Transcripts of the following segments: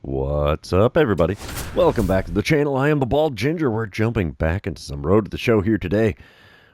What's up, everybody? Welcome back to the channel. I am the Bald Ginger. We're jumping back into some road to the show here today.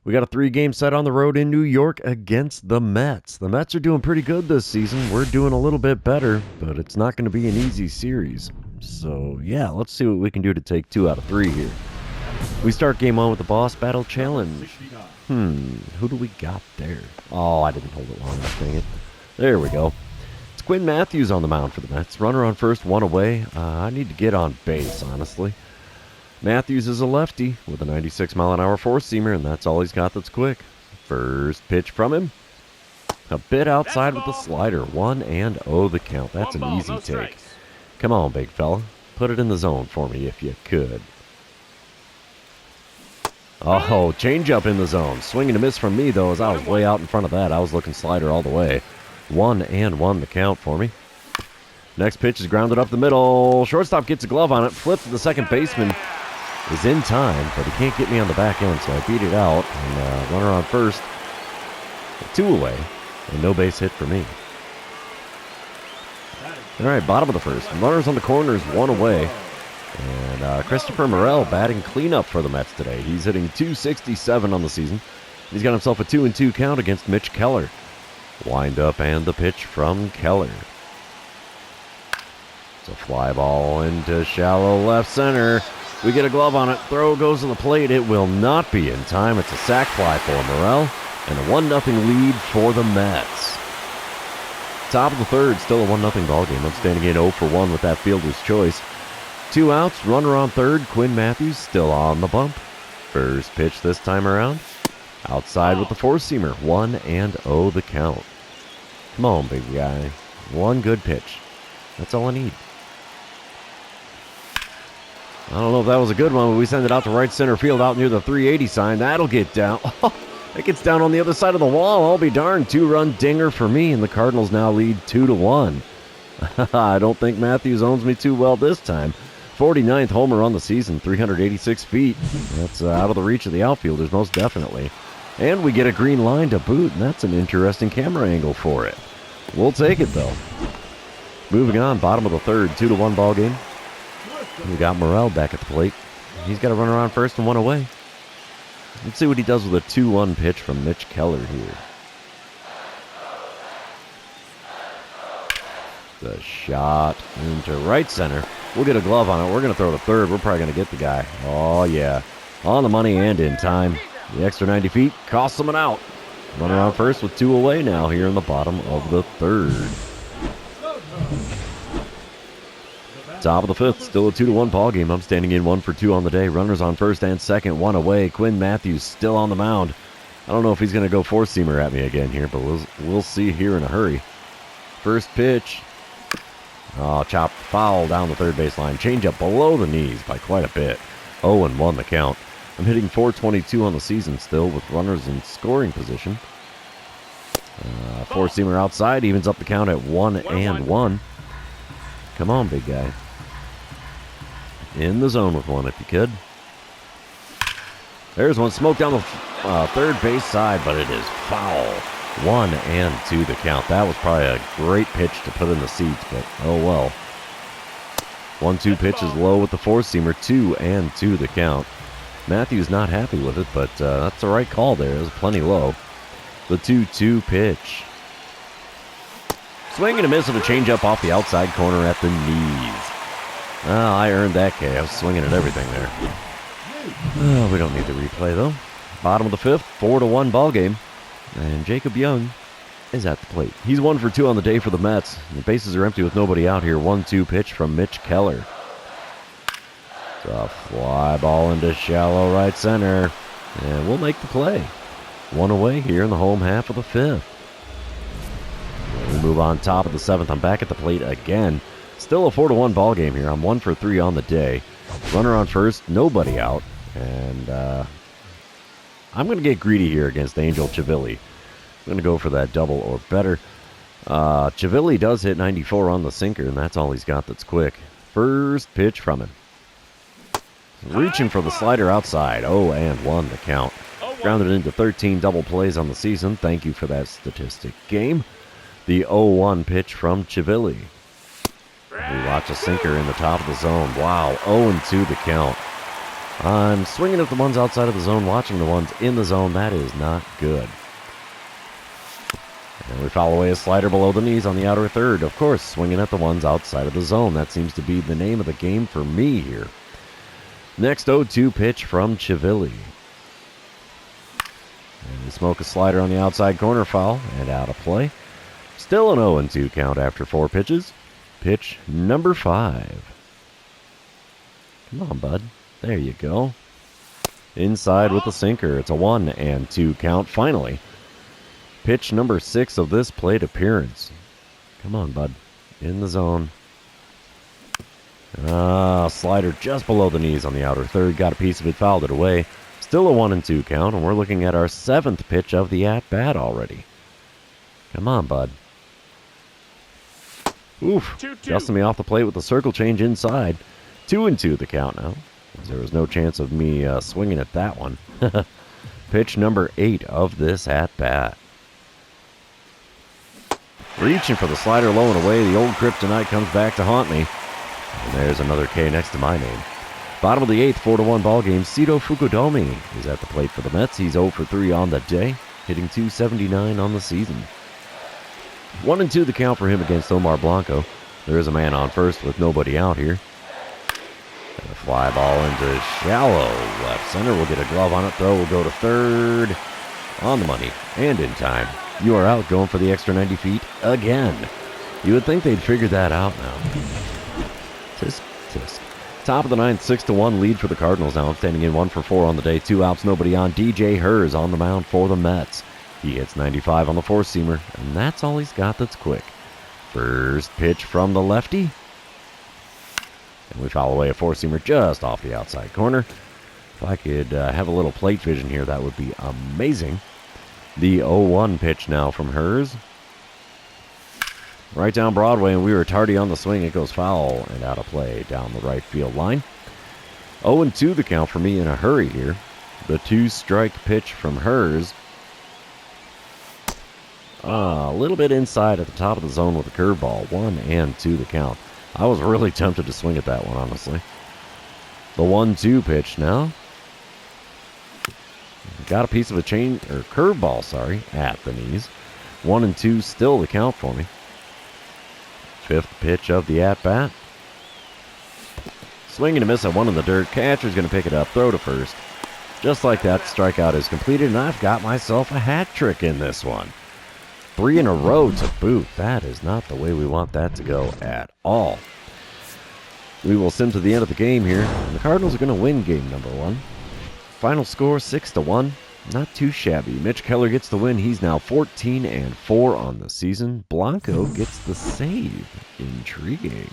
We got a 3-game set on the road in New York against the Mets. The Mets are doing pretty good this season. We're doing a little bit better, but it's not going to be an easy series. So, yeah, let's see what we can do to take 2 out of 3 here. We start game 1 with the Boss Battle Challenge. Who do we got there? Oh, I didn't hold it long enough, dang it. There we go. Quinn Matthews on the mound for the Mets. Runner on first, one away. I need to get on base, honestly. Matthews is a lefty with a 96-mile-an-hour four-seamer, and that's all he's got that's quick. First pitch from him. A bit outside with the slider. 1-0 the count. That's an easy take. Come on, big fella. Put it in the zone for me if you could. Oh, changeup in the zone. Swing and a miss from me, though, as I was way out in front of that. I was looking slider all the way. 1-1 the count for me. Next pitch is grounded up the middle. Shortstop gets a glove on it. Flip to the second baseman. Is in time, but he can't get me on the back end, so I beat it out. And runner on first. 2 away. And no base hit for me. All right, bottom of the first. Runners on the corners, 1 away. And Christopher Morel batting cleanup for the Mets today. He's hitting .267 on the season. He's got himself a 2-2 count against Mitch Keller. Wind up and the pitch from Keller. It's a fly ball into shallow left center. We get a glove on it. Throw goes to the plate. It will not be in time. It's a sac fly for Morel. And a 1-0 lead for the Mets. Top of the third, still a 1-0 ball game. I'm standing in 0 for 1 with that fielder's choice. 2 outs, runner on third. Quinn Matthews still on the bump. First pitch this time around. Outside with the four-seamer. 1-0 the count. Come on, big guy. One good pitch. That's all I need. I don't know if that was a good one, but we send it out to right center field out near the 380 sign. That'll get down. It gets down on the other side of the wall. I'll be darned. 2-run dinger for me, and the Cardinals now lead 2-1. I don't think Matthews owns me too well this time. 49th homer on the season, 386 feet. That's out of the reach of the outfielders, most definitely. And we get a green line to boot, and that's an interesting camera angle for it. We'll take it, though. Moving on, bottom of the third, 2-1 ball game. We got Morel back at the plate. He's got a runner on first and 1 away. Let's see what he does with a 2-1 pitch from Mitch Keller here. The shot into right center. We'll get a glove on it. We're going to throw to third. We're probably going to get the guy. Oh, yeah. On the money and in time. The extra 90 feet costs him an out. Runner on first with 2 away now here in the bottom of the third. Top of the fifth, still a 2-1 ball game. I'm standing in 1 for 2 on the day. Runners on first and second, 1 away. Quinn Matthews still on the mound. I don't know if he's going to go four-seamer at me again here, but we'll see here in a hurry. First pitch. Oh, chopped foul down the third baseline. Changeup below the knees by quite a bit. 0-1 the count. I'm hitting .422 on the season still with runners in scoring position. Four-seamer outside evens up the count at 1-1. Come on, big guy. In the zone with one if you could. There's one smoked down the third base side, but it is foul. 1-2 the count. That was probably a great pitch to put in the seats, but oh well. 1-2 pitch is low with the four-seamer. 2-2 the count. Matthews not happy with it, but that's the right call there. It was plenty low. The 2-2 pitch. Swing and a miss with a changeup off the outside corner at the knees. Oh, I earned that K. I was swinging at everything there. Oh, we don't need the replay, though. Bottom of the fifth, 4-1 ball game. And Jacob Young is at the plate. He's 1 for 2 on the day for the Mets. The bases are empty with nobody out here. 1-2 pitch from Mitch Keller. It's a fly ball into shallow right center. And we'll make the play. 1 away here in the home half of the fifth. We move on top of the seventh. I'm back at the plate again. Still a 4-1 ball game here. I'm 1 for 3 on the day. Runner on first, nobody out. And I'm going to get greedy here against Angel Chivilli. I'm going to go for that double or better. Chivilli does hit 94 on the sinker, and that's all he's got that's quick. First pitch from him. Reaching for the slider outside. 0-1 the count. Grounded into 13 double plays on the season. Thank you for that statistic, game. The 0-1 pitch from Chivilli. We watch a sinker in the top of the zone. Wow, 0-2 the count. I'm swinging at the ones outside of the zone, watching the ones in the zone. That is not good. And we foul away a slider below the knees on the outer third. Of course, swinging at the ones outside of the zone. That seems to be the name of the game for me here. Next 0-2 pitch from Chivilli. And we smoke a slider on the outside corner, foul and out of play. Still an 0-2 count after 4 pitches. Pitch number 5. Come on, bud. There you go. Inside with the sinker. It's a 1-2 count finally. Pitch number 6 of this plate appearance. Come on, bud. In the zone. Slider just below the knees on the outer third. Got a piece of it, fouled it away. Still a 1-2 count, and we're looking at our 7th pitch of the at-bat already. Come on, bud. Oof. 2-2. Dusting me off the plate with the circle change inside. 2-2 the count now. There was no chance of me swinging at that one. Pitch number 8 of this at-bat. Reaching for the slider low and away. The old kryptonite comes back to haunt me. And there's another K next to my name. Bottom of the 8th, 4-1 ball game. Cito Fukudomi is at the plate for the Mets. He's 0 for 3 on the day, hitting .279 on the season. 1-2 the count for him against Omar Blanco. There is a man on first with nobody out here. And a fly ball into shallow left center. We'll get a glove on it. Throw will go to third. On the money and in time. You are out, going for the extra 90 feet again. You would think they'd figured that out now. Tisk, tisk. Top of the 9th, 6-1 lead for the Cardinals now. Standing in 1 for 4 on the day. 2 outs, nobody on. DJ Hers on the mound for the Mets. He hits 95 on the 4-seamer, and that's all he's got that's quick. First pitch from the lefty. And we foul away a 4-seamer just off the outside corner. If I could have a little plate vision here, that would be amazing. The 0-1 pitch now from Hers. Right down Broadway, and we were tardy on the swing. It goes foul and out of play down the right field line. 0-2 the count for me in a hurry here. The 2-strike pitch from Hers. A little bit inside at the top of the zone with a curveball. 1-2 the count. I was really tempted to swing at that one, honestly. The 1-2 pitch now. Got a piece of a curveball, at the knees. 1-2 still the count for me. 5th pitch of the at-bat. Swing and a miss at one in the dirt. Catcher's going to pick it up, throw to first. Just like that, strikeout is completed, and I've got myself a hat trick in this one. 3 in a row to boot. That is not the way we want that to go at all. We will sim to the end of the game here, and the Cardinals are going to win game number 1. Final score 6-1. Not too shabby. Mitch Keller gets the win. He's now 14-4 on the season. Blanco gets the save. Intriguing.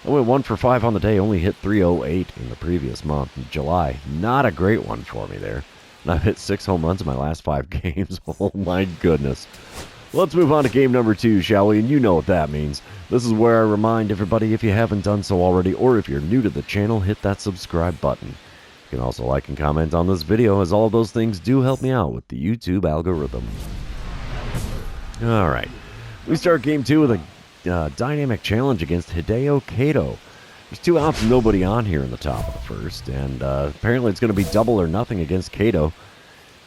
I went 1 for 5 on the day. Only hit .308 in the previous month, in July. Not a great one for me there. And I've hit 6 home runs in my last 5 games. Oh my goodness. Let's move on to game number 2, shall we? And you know what that means. This is where I remind everybody, if you haven't done so already, or if you're new to the channel, hit that subscribe button. You can also like and comment on this video, as all of those things do help me out with the YouTube algorithm. Alright, we start game 2 with a dynamic challenge against Hideo Kato. There's 2 outs and nobody on here in the top of the first, and apparently it's going to be double or nothing against Kato.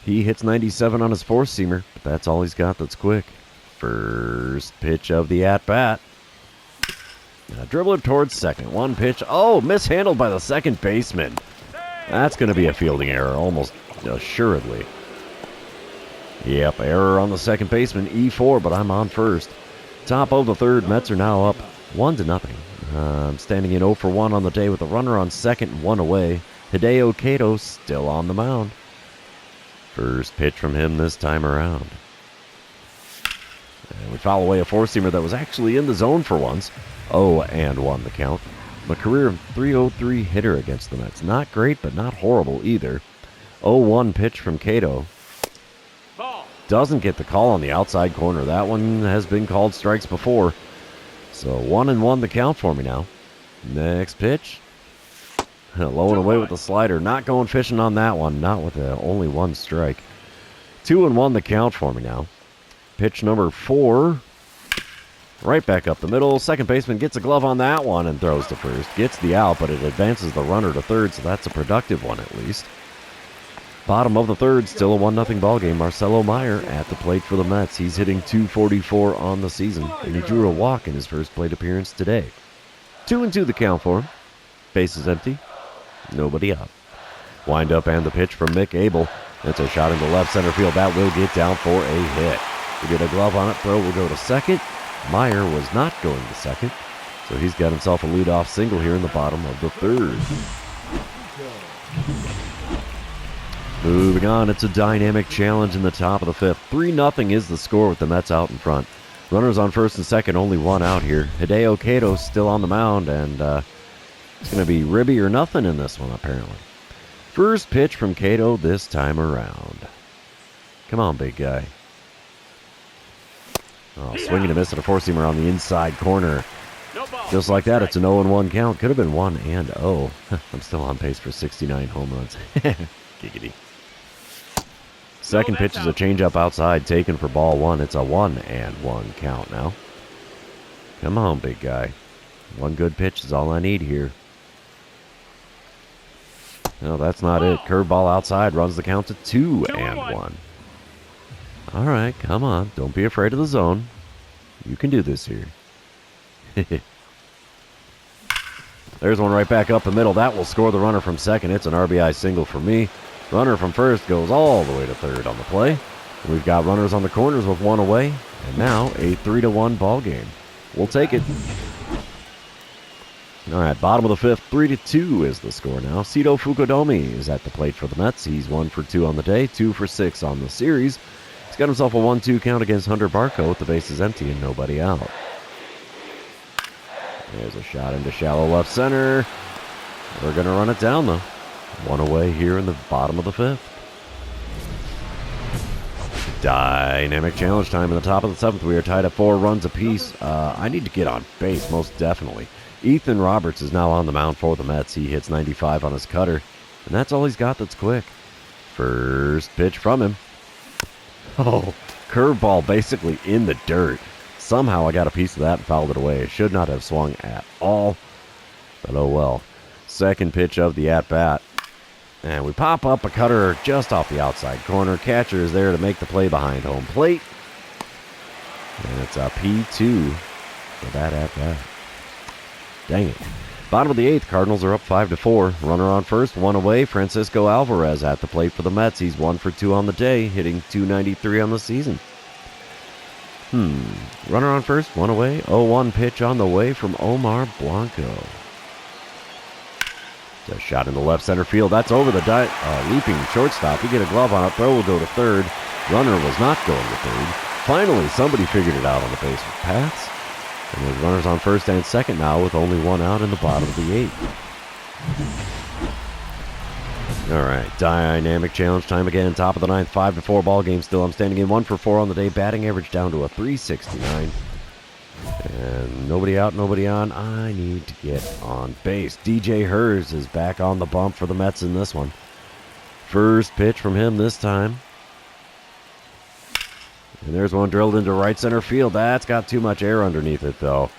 He hits 97 on his 4-seamer, but that's all he's got that's quick. First pitch of the at-bat. Dribble it towards second. 1 pitch. Oh, mishandled by the second baseman. That's going to be a fielding error, almost assuredly. Yep, error on the second baseman, E4, but I'm on first. Top of the third, Mets are now up 1-0. I'm standing in 0 for 1 on the day with a runner on second and 1 away. Hideo Kato still on the mound. First pitch from him this time around. And we foul away a 4-seamer that was actually in the zone for once. 0-1 the count. A career .303 hitter against the Mets. Not great, but not horrible either. 0-1 pitch from Kato. Ball. Doesn't get the call on the outside corner. That one has been called strikes before. So 1-1 the count for me now. Next pitch. Low and away with the slider. Not going fishing on that one. Not with only 1 strike. 2-1 the count for me now. Pitch number 4. Right back up the middle. Second baseman gets a glove on that one and throws to first. Gets the out, but it advances the runner to third, so that's a productive one at least. Bottom of the third, still a 1-0 ball game. Marcelo Meyer at the plate for the Mets. He's hitting .244 on the season, and he drew a walk in his first plate appearance today. 2-2 the count for him. Bases empty. Nobody out. Wind up and the pitch from Mick Abel. It's a shot into left center field. That will get down for a hit. We get a glove on it. Throw will go to second. Meyer was not going to second, so he's got himself a leadoff single here in the bottom of the third. Moving on, it's a dynamic challenge in the top of the fifth. 3-0 is the score with the Mets out in front. Runners on first and second, only one out here. Hideo Kato still on the mound, and it's going to be ribby or nothing in this one, apparently. First pitch from Kato this time around. Come on, big guy. Oh, swinging a miss at a four-seamer on the inside corner. Just like that, it's an 0-1 count. Could have been 1-0. I'm still on pace for 69 home runs. Giggity. Second pitch is a changeup outside, taken for ball one. It's a 1-1 count now. Come on, big guy. One good pitch is all I need here. No, that's not it. Curveball outside runs the count to 2-1. All right, come on. Don't be afraid of the zone. You can do this here. There's one right back up the middle. That will score the runner from second. It's an RBI single for me. Runner from first goes all the way to third on the play. We've got runners on the corners with one away. And now a 3-1 ball game. We'll take it. All right, bottom of the fifth, 3-2 is the score now. Cito Fukudomi is at the plate for the Mets. He's 1 for 2 on the day, 2 for 6 on the series. He's got himself a 1-2 count against Hunter Barco with the bases empty and nobody out. There's a shot into shallow left center. We're going to run it down, though. One away here in the bottom of the fifth. Dynamic challenge time in the top of the seventh. We are tied at 4 runs apiece. I need to get on base, most definitely. Ethan Roberts is now on the mound for the Mets. He hits 95 on his cutter, and that's all he's got that's quick. First pitch from him. Oh, curveball basically in the dirt. Somehow I got a piece of that and fouled it away. It should not have swung at all, but oh well. Second pitch of the at-bat. And we pop up a cutter just off the outside corner. Catcher is there to make the play behind home plate. And it's a P2 for that at-bat. Dang it. Bottom of the eighth, Cardinals are up 5-4. Runner on first, one away. Francisco Alvarez at the plate for the Mets. He's 1 for 2 on the day, hitting .293 on the season. Runner on first, one away. 0-1 pitch on the way from Omar Blanco. It's a shot in the left center field. That's over the leaping shortstop. We get a glove on it. Throw will go to third. Runner was not going to third. Finally, somebody figured it out on the base with Pats. And there's runners on first and second now with only one out in the bottom of the eighth. All right, dynamic challenge time again. Top of the ninth, 5-4 ball game still. I'm standing in 1 for 4 on the day. Batting average down to a .369. And nobody out, nobody on. I need to get on base. DJ Hers is back on the bump for the Mets in this one. First pitch from him this time. And there's one drilled into right center field. That's got too much air underneath it, though.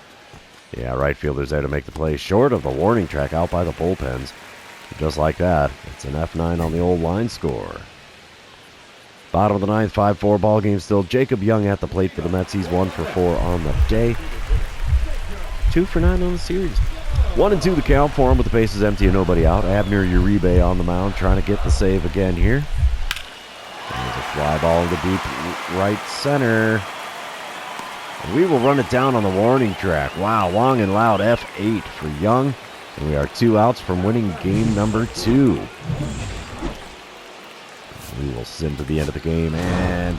Yeah, right fielder's there to make the play. Short of the warning track out by the bullpens. Just like that, it's an F9 on the old line score. Bottom of the ninth, 5-4 ball game still. Jacob Young at the plate for the Mets. He's 1 for 4 on the day. 2 for 9 on the series. 1-2 the count for him with the bases empty and nobody out. Abner Uribe on the mound trying to get the save again here. There's a fly ball into deep right center. And we will run it down on the warning track. Wow, long and loud F8 for Young. And we are 2 outs from winning game number 2. We will sim to the end of the game, and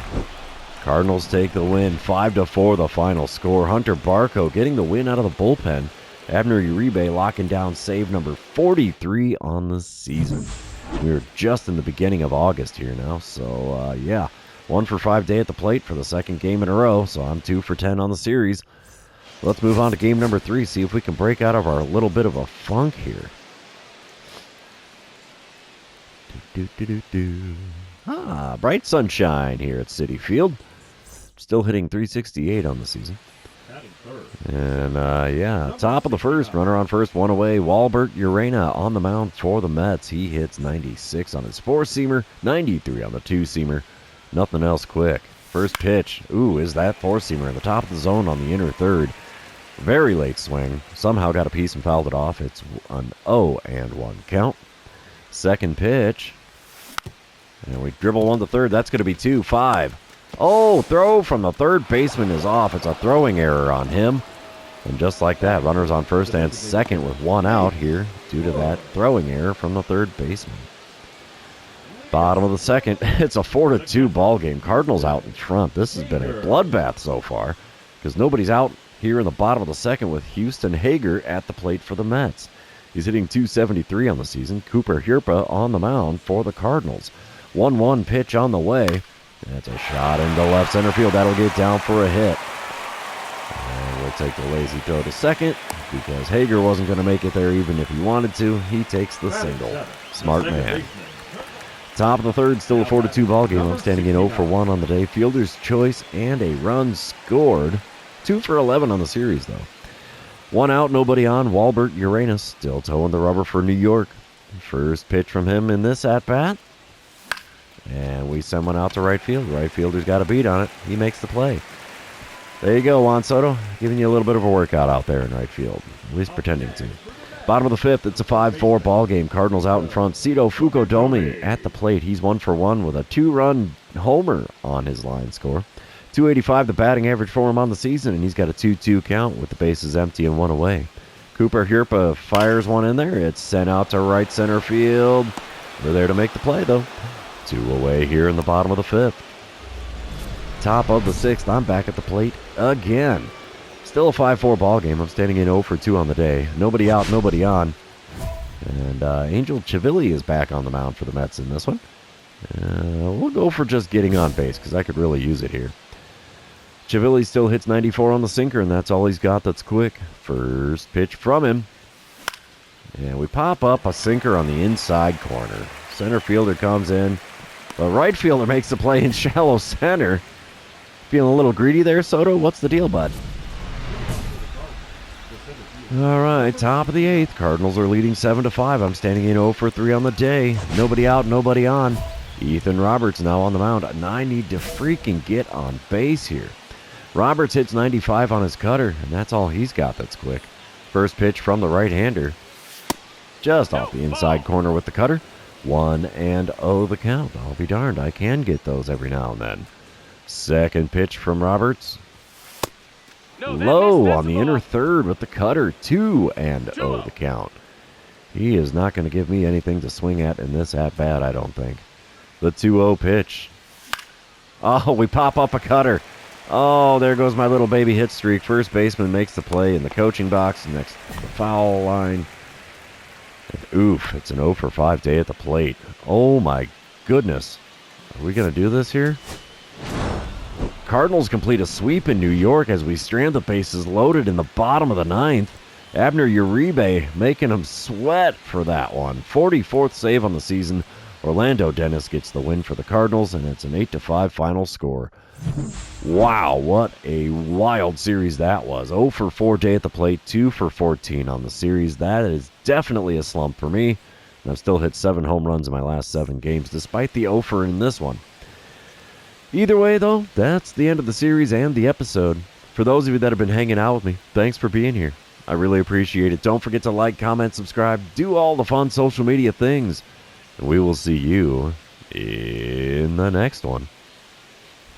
Cardinals take the win. 5-4 the final score. Hunter Barco getting the win out of the bullpen. Abner Uribe locking down save number 43 on the season. We're just in the beginning of August here now, so yeah. 1 for 5 day at the plate for the second game in a row, so I'm 2 for 10 on the series. Let's move on to game number 3, see if we can break out of our little bit of a funk here. Bright sunshine here at Citi Field. Still hitting .368 on the season. And, yeah, top of the first, runner on first, one away. Walbert Urena on the mound for the Mets. He hits 96 on his four-seamer, 93 on the two-seamer. Nothing else quick. First pitch. Ooh, is that four-seamer in the top of the zone on the inner third. Very late swing. Somehow got a piece and fouled it off. It's an 0-1 count. Second pitch. And we dribble one to third. That's going to be 2-5. Oh, throw from the third baseman is off. It's a throwing error on him. And just like that, runners on first and second with one out here due to that throwing error from the third baseman. Bottom of the second, it's a 4-2 ball game. Cardinals out in front. This has been a bloodbath so far because nobody's out here in the bottom of the second with Houston Hager at the plate for the Mets. He's hitting .273 on the season. Cooper Hirpa on the mound for the Cardinals. 1-1 pitch on the way. That's a shot into left center field. That'll get down for a hit. And we'll take the lazy throw to second because Hager wasn't going to make it there even if he wanted to. He takes the single. Smart man. Top of the third, still a 4-2 ball game. I'm standing in 0 for 1 on the day. Fielder's choice and a run scored. 2 for 11 on the series, though. One out, nobody on. Walbert Urena still towing the rubber for New York. First pitch from him in this at-bat. And we send one out to right field. Right fielder's got a beat on it. He makes the play. There you go, Juan Soto. Giving you a little bit of a workout out there in right field. At least pretending to. Bottom of the fifth, it's a 5-4 ball game. Cardinals out in front. Cito Fukudomi at the plate. He's 1 for 1 with a 2-run homer on his line score. .285 the batting average for him on the season, and he's got a 2-2 count with the bases empty and one away. Cooper Hirpa fires one in there. It's sent out to right center field. We're there to make the play, though. 2 away here in the bottom of the fifth. Top of the sixth, I'm back at the plate again. Still a 5-4 ball game. I'm standing in 0 for 2 on the day. Nobody out, nobody on. And Angel Chivilli is back on the mound for the Mets in this one. We'll go for just getting on base because I could really use it here. Chivilli still hits 94 on the sinker, and that's all he's got that's quick. First pitch from him. And we pop up a sinker on the inside corner. Center fielder comes in. The right fielder makes the play in shallow center. Feeling a little greedy there, Soto? What's the deal, bud? All right, top of the eighth. Cardinals are leading 7-5. I'm standing in 0 for 3 on the day. Nobody out, nobody on. Ethan Roberts now on the mound, and I need to freaking get on base here. Roberts hits 95 on his cutter, and that's all he's got that's quick. First pitch from the right-hander. Just off the inside corner with the cutter. 1-0 the count. I'll be darned, I can get those every now and then. Second pitch from Roberts. Low on the inner third with the cutter. 2-0 the count. He is not going to give me anything to swing at in this at-bat, I don't think. The 2-0 pitch. Oh, we pop up a cutter. Oh, there goes my little baby hit streak. First baseman makes the play in the coaching box next to the foul line. And oof, it's an 0 for 5 day at the plate. Oh my goodness. Are we going to do this here? Cardinals complete a sweep in New York as we strand the bases loaded in the bottom of the ninth. Abner Uribe making him sweat for that one. 44th save on the season. Orlando Dennis gets the win for the Cardinals, and it's an 8-5 final score. Wow, what a wild series that was. 0 for 4 day at the plate, 2 for 14 on the series. That is definitely a slump for me. And I've still hit 7 home runs in my last 7 games, despite the 0 for in this one. Either way, though, that's the end of the series and the episode. For those of you that have been hanging out with me, thanks for being here. I really appreciate it. Don't forget to like, comment, subscribe, do all the fun social media things. And we will see you in the next one.